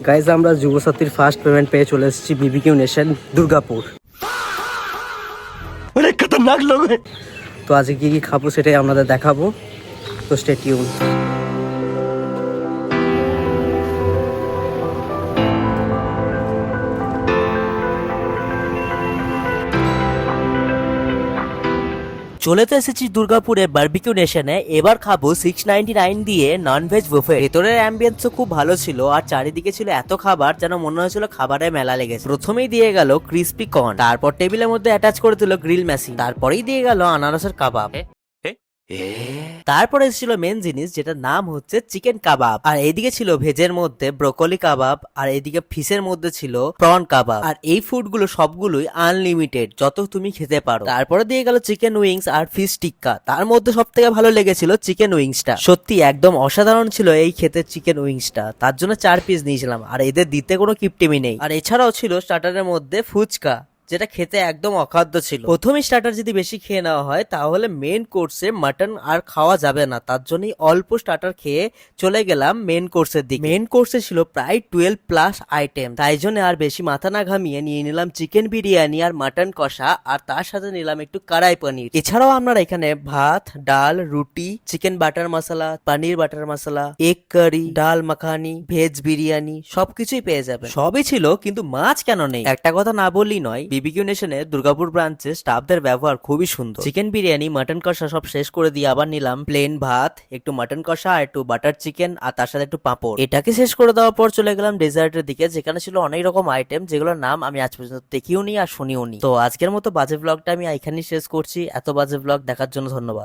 Guys আমরা যুবসাথীর first payment পেয়ে চলে এসেছি বিবিকিউ নেশন দুর্গাপুর। অনেক খতরনাক লোক। তো আজকে কি কি খাবো সেটাই আপনাদের দেখাবো, তো স্টে টিউন। চলে তো এসেছি দুর্গাপুরে বারবিকিউ নেশনে। এবার খাবো 699 দিয়ে ননভেজ বুফে। ভেতরের অ্যাম্বিয়েন্সও খুব ভালো ছিল আর চারিদিকে ছিল এত খাবার যেন মনে হয়েছিল খাবারের মেলা লেগেছে। প্রথমেই দিয়ে গেল ক্রিস্পি কর্ন, তারপর টেবিলের মধ্যে অ্যাটাচ করে দিল গ্রিল মেশিন, তারপরেই দিয়ে গেল আনারসের কাবাব। তারপরে ছিল মেন জিনিস যেটা নাম হচ্ছে চিকেন কাবাব, আর এইদিকে ছিল ভেজের মধ্যে ব্রোকলি কাবাব, আর এইদিকে ফিশের মধ্যে ছিল প্রন কাবাব। আর এই ফুডগুলো সবগুলোই আনলিমিটেড, যত তুমি খেতে পারো। তারপরে দিয়ে গেল চিকেন উইংস আর ফিশ টিক্কা, তার মধ্যে সব থেকে ভালো লেগেছিল চিকেন উইংসটা। সত্যি একদম অসাধারণ ছিল এই খেতে চিকেন উইংসটা, তার জন্য 4 পিস নিয়েছিলাম। আর এদের দিতে কোনো কিপটিমি নেই। আর এছাড়াও ছিল স্টার্টারের মধ্যে ফুচকা, যেটা খেতে একদম অখাদ্য ছিল। প্রথমে স্টার্টার যদি বেশি খেয়ে নেওয়া হয় তাহলে মেন কোর্সে মাটন আর খাওয়া যাবে না, তার জন্যই অল্প স্টার্টার খেয়ে চলে গেলাম মেন কোর্সের দিকে। মেন কোর্সে ছিল প্রায় 12+ আইটেম, তাই জন্য আর বেশি মাথা না ঘামিয়ে নিয়ে নিলাম চিকেন বিরিয়ানি আর মাটন কষা, আর তার সাথে নিলাম একটু কড়াই পনির। এছাড়াও আপনারা এখানে ভাত, ডাল, রুটি, চিকেন বাটার মশলা, পনির বাটার মশলা, এগ কারি, ডাল মাখানি, ভেজ বিরিয়ানি সবকিছুই পেয়ে যাবেন। সবই ছিল, কিন্তু মাছ কেন নেই একটা কথা না বললেই নয়। বিবিকিউ নেশনে দুর্গাপুর ব্রাঞ্চে স্টাফদের ব্যবহার খুবই সুন্দর। চিকেন বিরিয়ানি, মাটন কষা সব শেষ করে দিয়ে আবার নিলাম প্লেন ভাত, একটু মাটন কষা আর একটু বাটার চিকেন, আর তার সাথে একটু পাঁপড়। এটাকে শেষ করে দেওয়ার পর চলে গেলাম ডেজার্টের দিকে, যেখানে ছিল অনেক রকম আইটেম যেগুলোর নাম আমি আজ পর্যন্ত দেখিও নি আর শুনিও নি। তো আজকের মতো বাজে ব্লগটা আমি এখানেই শেষ করছি। এত বাজে ব্লগ দেখার জন্য ধন্যবাদ।